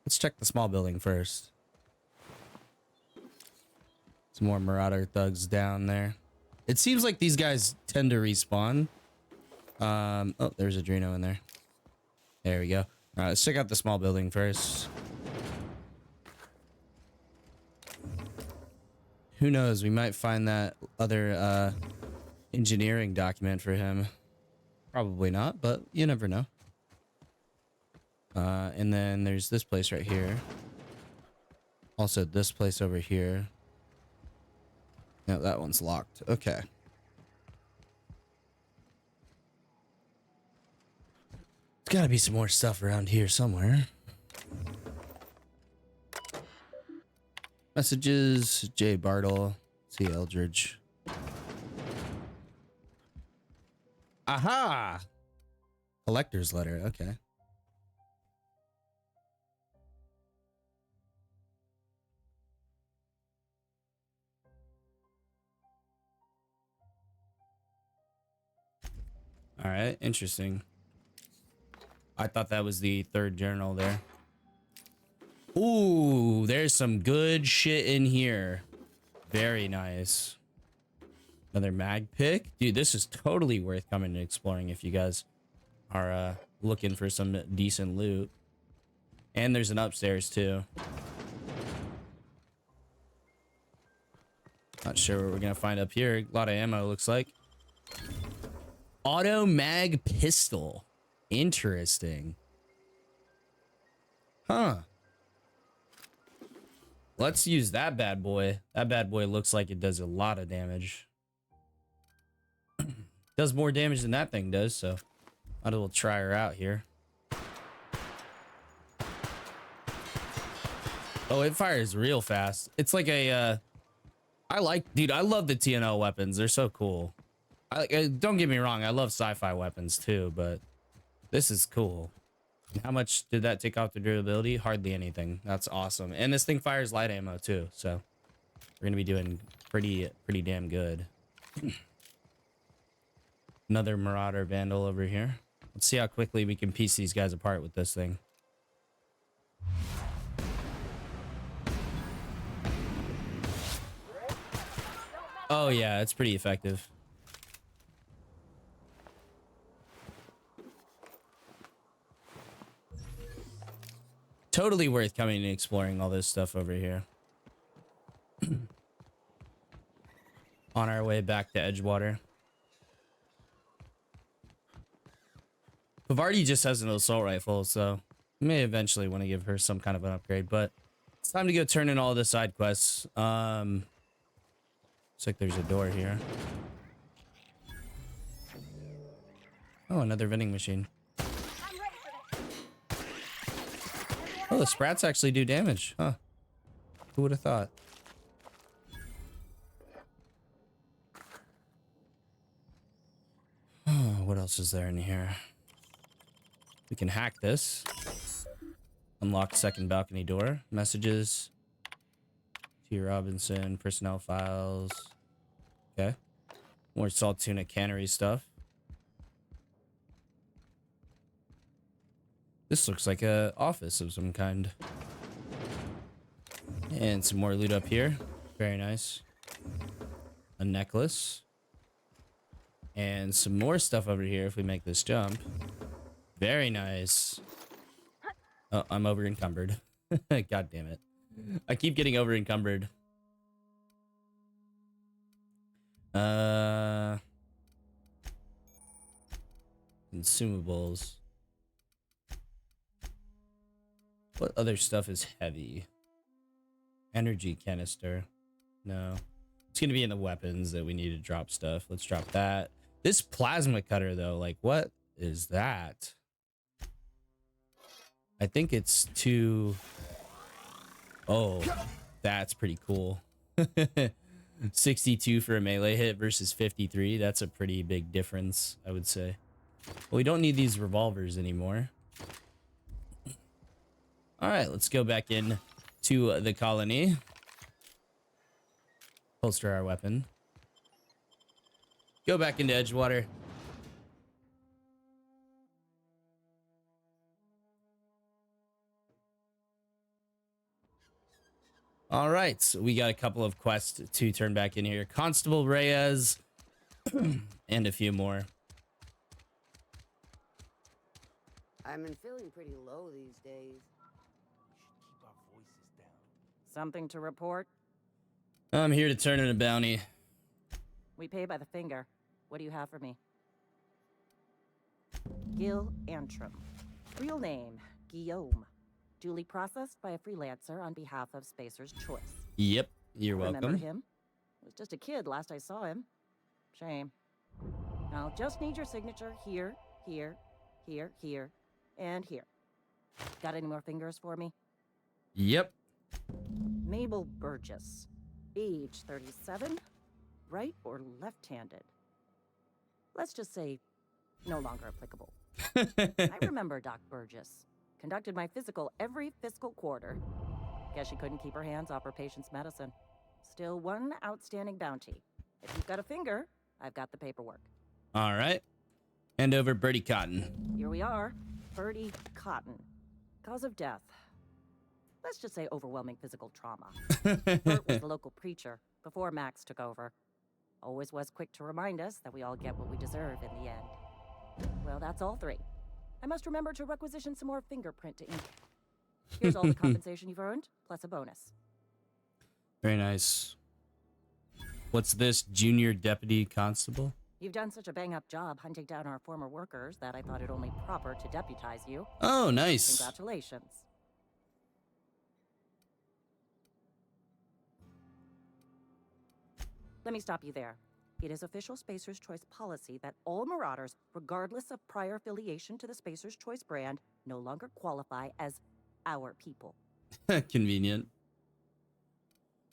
Let's check the small building first. Some more Marauder thugs down there. It seems like these guys tend to respawn. Oh, there's a Drino in there. There we go. All right, let's check out the small building first. Who knows? We might find that other engineering document for him. Probably not, but you never know. And then there's this place right here. Also, this place over here. No, that one's locked. Okay. There's got to be some more stuff around here somewhere. Messages, J. Bartle, C. Eldridge. Aha! Collector's letter, okay. All right, interesting. I thought that was the third journal there. Ooh, there's some good shit in here. Very nice. Another mag pick. Dude, this is totally worth coming and exploring if you guys are looking for some decent loot. And there's an upstairs too. Not sure what we're gonna find up here. A lot of ammo, looks like. Auto mag pistol. Interesting. Huh. Let's use that bad boy. That bad boy looks like it does a lot of damage. Does more damage than that thing does, so might as well try her out here. Oh, it fires real fast. It's like a dude, I love the TNL weapons. They're so cool. Don't get me wrong, I love sci-fi weapons too, but this is cool. How much did that take off the durability? Hardly anything. That's awesome. And this thing fires light ammo too, so we're gonna be doing pretty damn good. Another Marauder Vandal over here. Let's see how quickly we can piece these guys apart with this thing. Oh yeah, it's pretty effective. Totally worth coming and exploring all this stuff over here. On our way back to Edgewater. Pavardi just has an assault rifle, so we may eventually want to give her some kind of an upgrade, but it's time to go turn in all the side quests. Looks like there's a door here. Oh, another vending machine. Oh, the sprats actually do damage, huh? Who would have thought? Oh, what else is there in here? We can hack this. Unlock second balcony door. Messages. T. Robinson. Personnel files. Okay. More Saltuna cannery stuff. This looks like a office of some kind. And some more loot up here. Very nice. A necklace. And some more stuff over here if we make this jump. Very nice. Oh, I'm over encumbered. God damn it. I keep getting over encumbered. Consumables. What other stuff is heavy? Energy canister. No. It's going to be in the weapons that we need to drop stuff. Let's drop that. This plasma cutter, though, like, what is that? I think it's too... Oh, that's pretty cool. 62 for a melee hit versus 53. That's a pretty big difference, I would say. Well, we don't need these revolvers anymore. All right, let's go back in to the colony. Holster our weapon. Go back into Edgewater. right, so we got a couple of quests to turn back in here. Constable Reyes and a few more. I've been feeling pretty low these days. Keep our voices down. Something to report? I'm here to turn in a bounty. We pay by the finger. What do you have for me? Gil Antrim. Real name, Guillaume. Duly processed by a freelancer on behalf of Spacer's Choice. Yep, you're Remember welcome. him? Was just a kid last I saw him. Shame. I'll just need your signature here, here, here, here, and here. Got any more fingers for me? Yep. Mabel Burgess. Age 37. Right or left-handed? Let's just say no longer applicable. I remember Doc Burgess. Conducted my physical every fiscal quarter. Guess she couldn't keep her hands off her patient's medicine. Still one outstanding bounty. If you've got a finger, I've got the paperwork. All right. Hand over Bertie Cotton. Here we are. Bertie Cotton. Cause of death. Let's just say overwhelming physical trauma. Bert was the local preacher before Max took over. Always was quick to remind us that we all get what we deserve in the end. Well, that's all three. I must remember to requisition some more fingerprint to ink. Here's all the compensation you've earned, plus a bonus. Very nice. What's this, junior deputy constable? You've done such a bang-up job hunting down our former workers that I thought it only proper to deputize you. Oh, nice. Congratulations. Let me stop you there. It is official Spacer's Choice policy that all Marauders, regardless of prior affiliation to the Spacer's Choice brand, no longer qualify as our people. Convenient.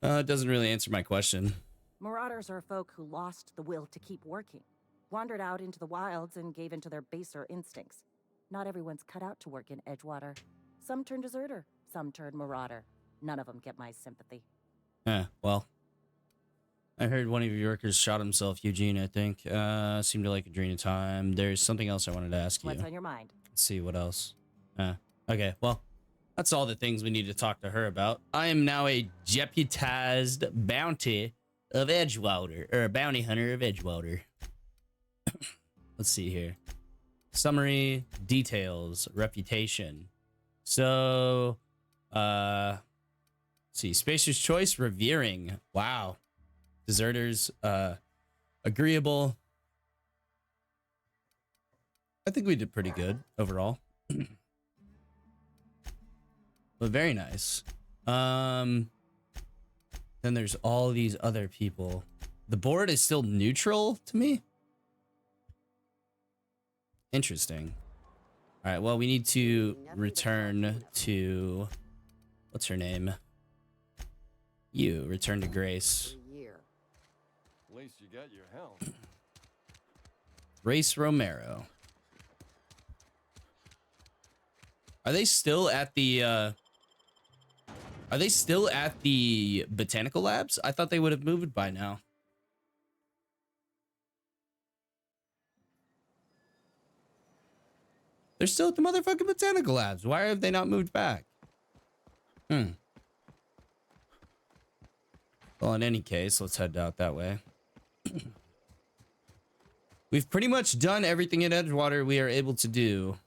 It doesn't really answer my question. Marauders are folk who lost the will to keep working, wandered out into the wilds and gave into their baser instincts. Not everyone's cut out to work in Edgewater. Some turn deserter, some turn marauder. None of them get my sympathy. Well. I heard one of your workers shot himself, Eugene, I think. Seemed to like a dream of time. There's something else I wanted to ask you. What's on your mind? Let's see, what else? Okay, well, that's all the things we need to talk to her about. I am now a deputized bounty of Edgewater, or a bounty hunter of Edgewater. Let's see here. Summary, details, reputation. So, let's see, Spacer's Choice, revering. Wow. Deserters, agreeable. I think we did pretty good overall. But very nice. Then there's all these other people. The board is still neutral to me. Interesting. All right, well, we need to return to, what's her name? You, return to Grace. At least you got your helm. Grace Romero. Are they still at the botanical labs? I thought they would have moved by now. They're still at the motherfucking botanical labs. Why have they not moved back? Well, in any case, let's head out that way. We've pretty much done everything in Edgewater we are able to do.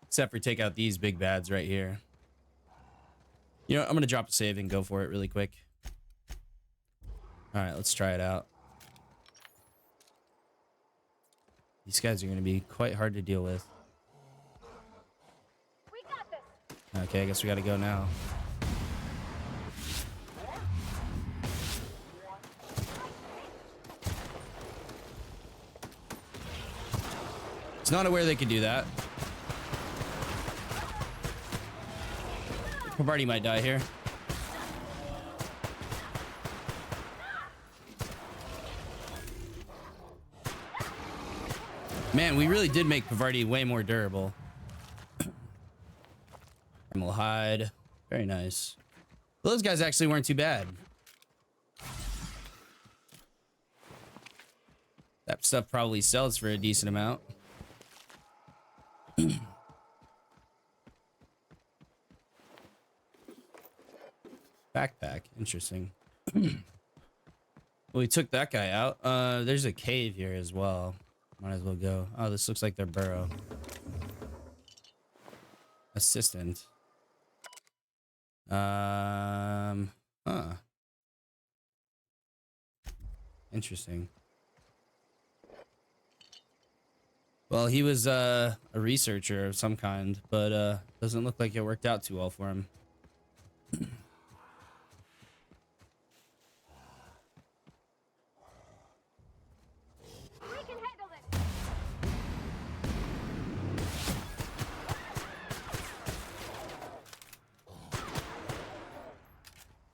Except for take out these big bads right here. You know what? I'm gonna drop a save and go for it really quick. Alright, let's try it out. These guys are gonna be quite hard to deal with. We got this. Okay, I guess we gotta go now. It's not aware they could do that. Party might die here. Man, we really did make Pavarti way more durable. Primal hide. Very nice. Those guys actually weren't too bad. That stuff probably sells for a decent amount. Backpack. Interesting. Well, we took that guy out. There's a cave here as well. Might as well go. Oh, this looks like their burrow. Assistant. Huh. Interesting. Well, he was a researcher of some kind, but doesn't look like it worked out too well for him.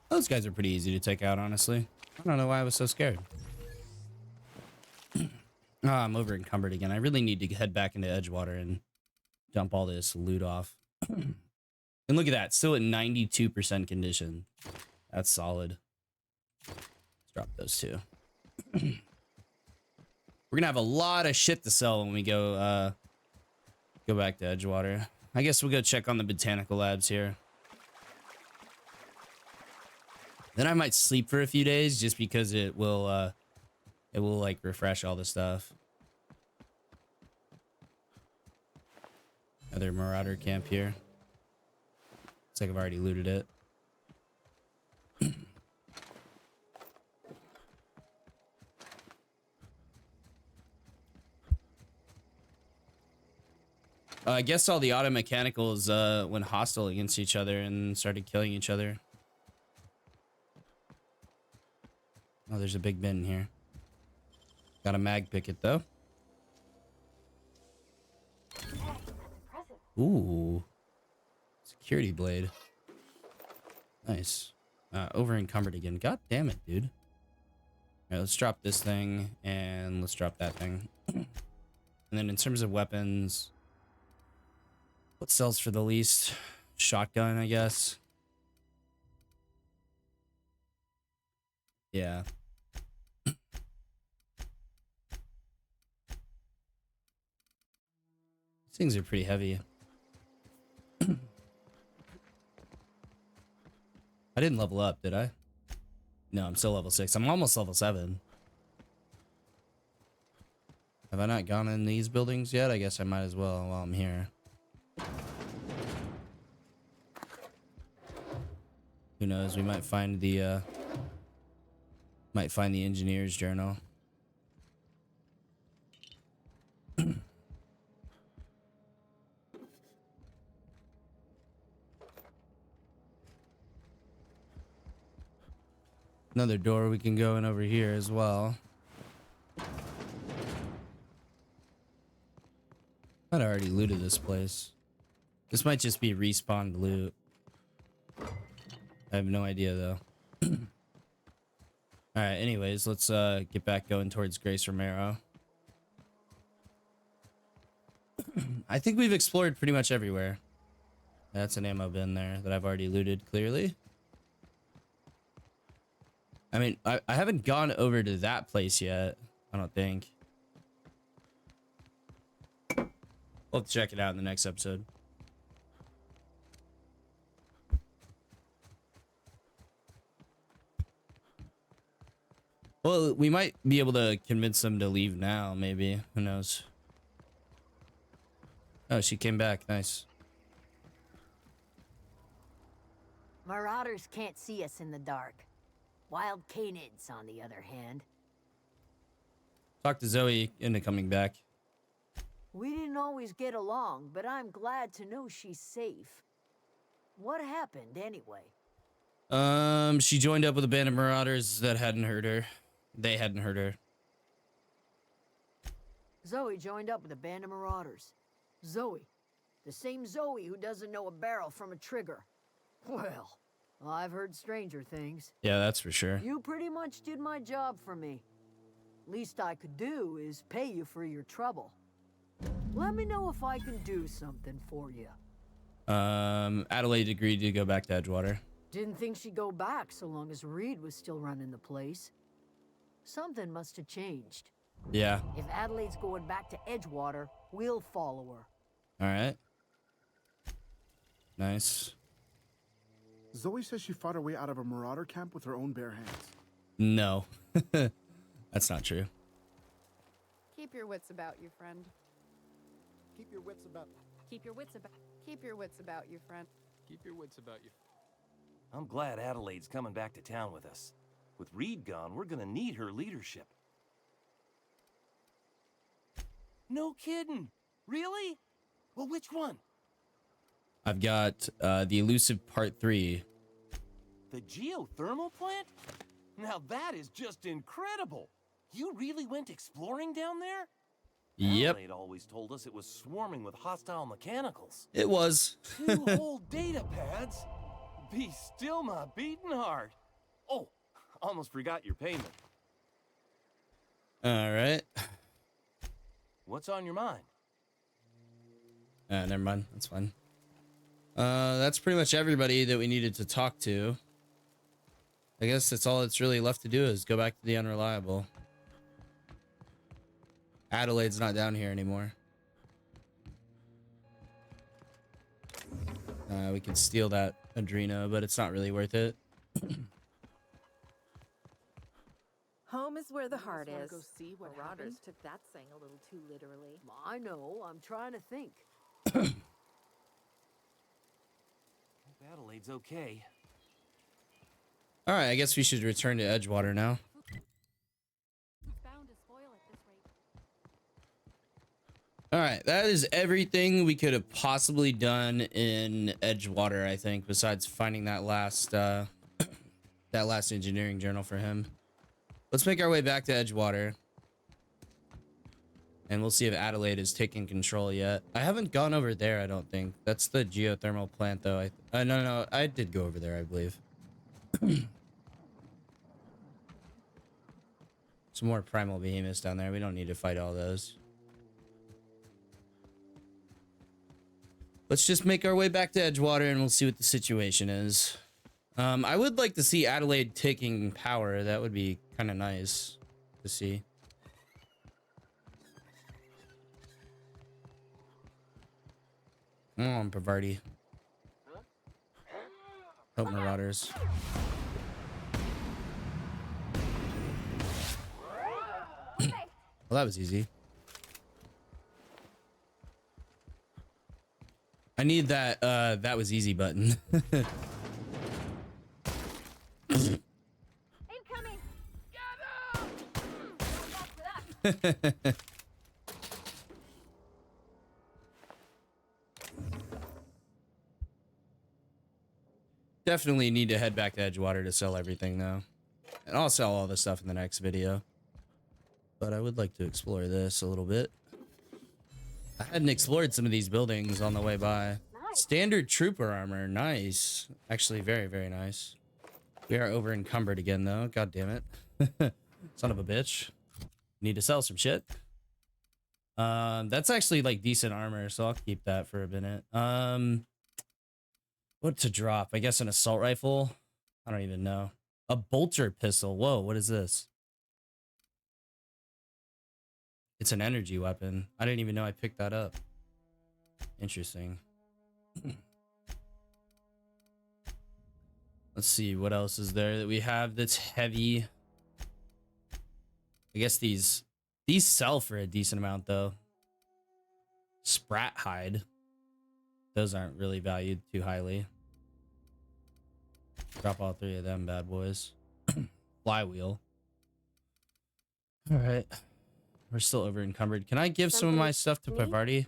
Those guys are pretty easy to take out, honestly. I don't know why I was so scared. Oh, I'm over encumbered again. I really need to head back into Edgewater and dump all this loot off. And look at that, still at 92% condition. That's solid. Let's drop those two. We're gonna have a lot of shit to sell when we go back to Edgewater. I guess we'll go check on the botanical labs here. Then I might sleep for a few days just because it will like refresh all the stuff. Another marauder camp here. Looks like I've already looted it. I guess all the auto mechanicals went hostile against each other and started killing each other. Oh, there's a big bin here. Got a mag picket though. Ooh. Security blade. Nice. Over encumbered again. God damn it, dude. Alright, let's drop this thing and let's drop that thing. And then in terms of weapons, what sells for the least? Shotgun, I guess. Yeah. These things are pretty heavy. I didn't level up, did I? No, I'm still level 6. I'm almost level 7. Have I not gone in these buildings yet? I guess I might as well while I'm here. Who knows? We might find the engineer's journal. Another door we can go in over here as well. I'd already looted this place. This might just be respawned loot. I have no idea though. Alright, anyways, let's get back going towards Grace Romero. I think we've explored pretty much everywhere. That's an ammo bin there that I've already looted clearly. I mean, I haven't gone over to that place yet, I don't think. We'll have to check it out in the next episode. Well, we might be able to convince them to leave now, maybe. Who knows? Oh, she came back. Nice. Marauders can't see us in the dark. Wild canids, on the other hand. Talk to Zoe into coming back. We didn't always get along, but I'm glad to know she's safe. What happened, anyway? She joined up with a band of marauders that hadn't hurt her. They hadn't hurt her. Zoe joined up with a band of marauders. Zoe. The same Zoe who doesn't know a barrel from a trigger. Well, I've heard stranger things. Yeah, that's for sure. You pretty much did my job for me. Least I could do is pay you for your trouble. Let me know if I can do something for you. Adelaide agreed to go back to Edgewater. Didn't think she'd go back so long as Reed was still running the place. Something must have changed. Yeah. If Adelaide's going back to Edgewater, we'll follow her. All right. Nice. Zoe says she fought her way out of a marauder camp with her own bare hands. No, that's not true. Keep your wits about you, friend. Keep your wits about. Keep your wits about. Keep your wits about you, friend. Keep your wits about you. I'm glad Adelaide's coming back to town with us. With Reed gone, we're gonna need her leadership. No kidding. Really? Well, which one? I've got the Elusive Part 3. The geothermal plant? Now that is just incredible. You really went exploring down there? Yep. Adelaide always told us it was swarming with hostile mechanicals. It was. 2 whole data pads? Be still my beating heart. Oh, almost forgot your payment. All right. What's on your mind? Never mind. That's fine. That's pretty much everybody that we needed to talk to. I guess that's all that's really left to do is go back to the Unreliable. Adelaide's not down here anymore. We can steal that Adrena, but it's not really worth it. Home is where the heart wanna is. go see what Marauders happened? took that saying a little too literally. I know, I'm trying to think. Hope Adelaide's okay. All right, I guess we should return to Edgewater now. It's bound to spoil at this rate. All right, that is everything we could have possibly done in Edgewater, I think, besides finding that last engineering journal for him. Let's make our way back to Edgewater. And we'll see if Adelaide is taking control yet. I haven't gone over there, I don't think. That's the geothermal plant, though. No, I did go over there, I believe. Some more primal behemoths down there. We don't need to fight all those. Let's just make our way back to Edgewater and we'll see what the situation is. I would like to see Adelaide taking power. That would be kind of nice to see. Come on, Pavarti. Help Marauders. Well, that was easy. I need that that was easy button. Incoming! Get him! Definitely need to head back to Edgewater to sell everything though. And I'll sell all the stuff in the next video. But I would like to explore this a little bit. I hadn't explored some of these buildings on the way by. Standard trooper armor, nice. Actually, very, very nice. We are over encumbered again though. God damn it. Son of a bitch. Need to sell some shit. That's actually like decent armor, so I'll keep that for a minute. What to drop? I guess an assault rifle. I don't even know. A bolter pistol. Whoa, what is this? It's an energy weapon. I didn't even know I picked that up. Interesting. Let's see what else is there that we have that's heavy. I guess these sell for a decent amount though. Sprat hide. Those aren't really valued too highly. Drop all 3 of them bad boys. Flywheel. All right. We're still over encumbered. Can I give some of my stuff to Pavarti?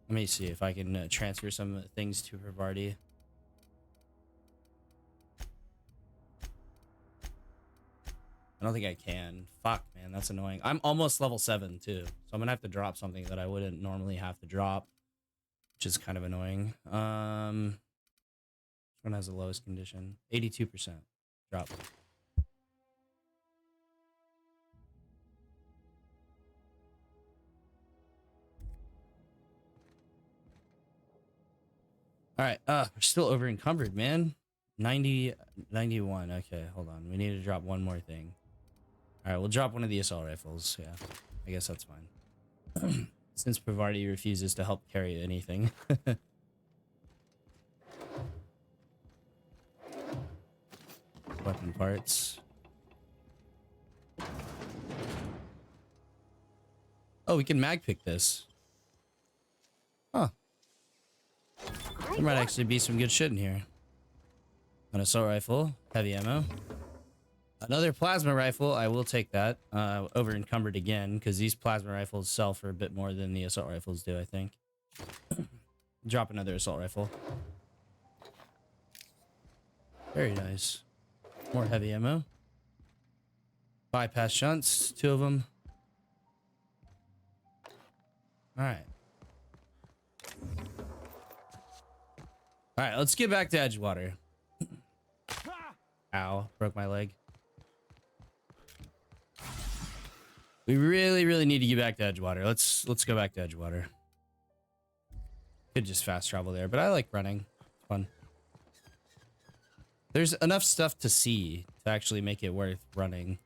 Let me see if I can transfer some things to Pavarti. I don't think I can. Fuck, man, that's annoying. I'm almost level 7 too, so I'm gonna have to drop something that I wouldn't normally have to drop, which is kind of annoying. Which one has the lowest condition? 82%. Drop. All right, we're still over encumbered, man. 90, 91. Okay, hold on. We need to drop one more thing. All right, we'll drop one of the assault rifles. Yeah, I guess that's fine. Since Pavarti refuses to help carry anything. parts. Oh, we can mag pick this. Huh. There might actually be some good shit in here. An assault rifle, heavy ammo. Another plasma rifle. I will take that. Over encumbered again, because these plasma rifles sell for a bit more than the assault rifles do, I think. Drop another assault rifle. Very nice. More heavy ammo. Bypass shunts, 2 of them. Alright. Alright, let's get back to Edgewater. Ow, broke my leg. We really need to get back to Edgewater. Let's go back to Edgewater. Could just fast travel there, but I like running. It's fun. There's enough stuff to see to actually make it worth running.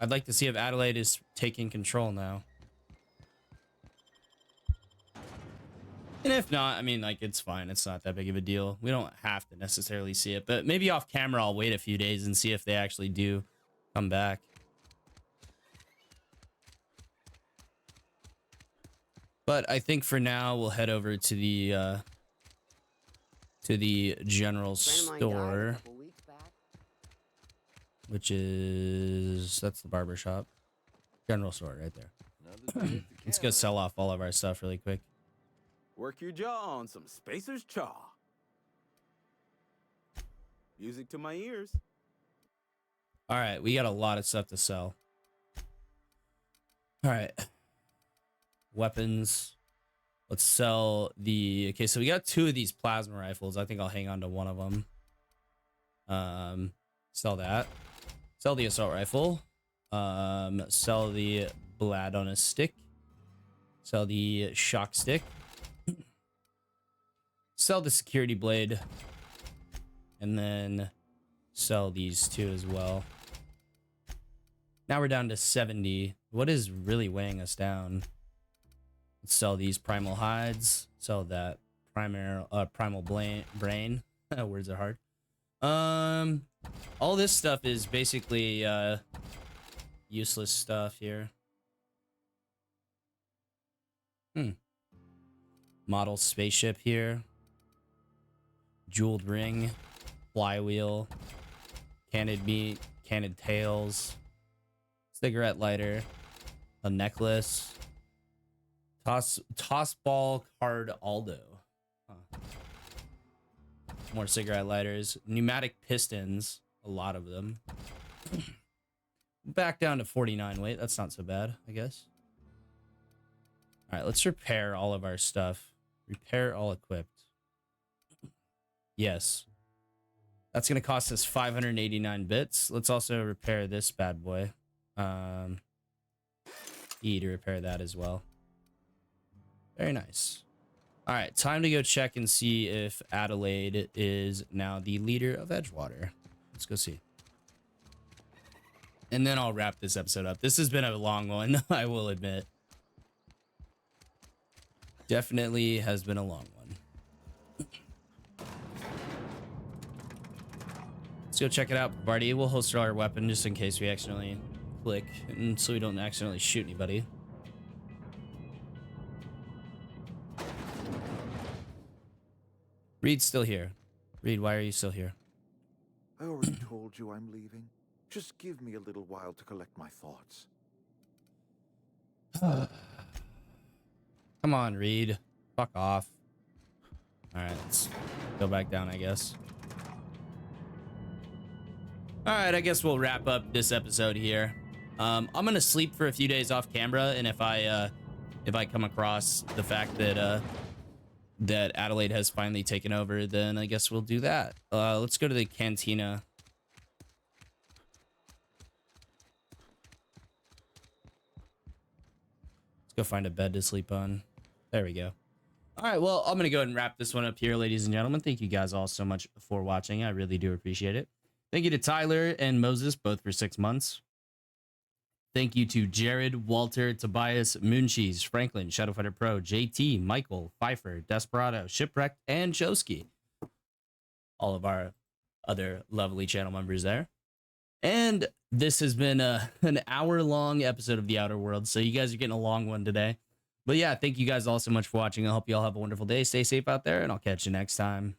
I'd like to see if Adelaide is taking control now. And if not, I mean, like, it's fine. It's not that big of a deal. We don't have to necessarily see it, but maybe off camera, I'll wait a few days and see if they actually do come back. But I think for now, we'll head over to the general store, which is, that's the barber shop. General store right there. Let's go sell off all of our stuff really quick. Work your jaw on some Spacer's Chaw. Music to my ears. All right, we got a lot of stuff to sell. All right. Weapons. Let's sell the... Okay, so we got 2 of these plasma rifles. I think I'll hang on to one of them. Sell that. Sell the assault rifle. Sell the blad on a stick. Sell the shock stick. Sell the security blade. And then sell these 2 as well. Now we're down to 70. What is really weighing us down? Let's sell these primal hides. Sell that primal brain. Words are hard. All this stuff is basically useless stuff here. Model spaceship here. Jeweled ring. Flywheel. Canned meat. Canned tails. Cigarette lighter. A necklace. Toss ball card Aldo. Huh. More cigarette lighters. Pneumatic pistons. A lot of them. Back down to 49 weight. That's not so bad, I guess. All right, let's repair all of our stuff. Repair all equipped. Yes. That's going to cost us 589 bits. Let's also repair this bad boy. E to repair that as well. Very nice. All right, time to go check and see if Adelaide is now the leader of Edgewater. Let's go see. And then I'll wrap this episode up. This has been a long one, I will admit. Definitely has been a long one. Let's go check it out. Barty, we'll holster our weapon just in case we accidentally click and so we don't accidentally shoot anybody. Reed's still here. Reed, why are you still here? I already told you I'm leaving. Just give me a little while to collect my thoughts. Come on, Reed. Fuck off. Alright, let's go back down, I guess. Alright, I guess we'll wrap up this episode here. I'm gonna sleep for a few days off camera, and if I come across the fact that that Adelaide has finally taken over, then I guess we'll do that. Let's go to the cantina. Let's go find a bed to sleep on. There we go. All right, well, I'm going to go ahead and wrap this one up here, ladies and gentlemen. Thank you guys all so much for watching. I really do appreciate it. Thank you to Tyler and Moses, both for 6 months. Thank you to Jared, Walter, Tobias, Mooncheese, Franklin, Shadowfighter Pro, JT, Michael, Pfeiffer, Desperado, Shipwrecked, and Joski. All of our other lovely channel members there. And this has been an hour-long episode of The Outer Worlds, so you guys are getting a long one today. But yeah, thank you guys all so much for watching. I hope you all have a wonderful day. Stay safe out there, and I'll catch you next time.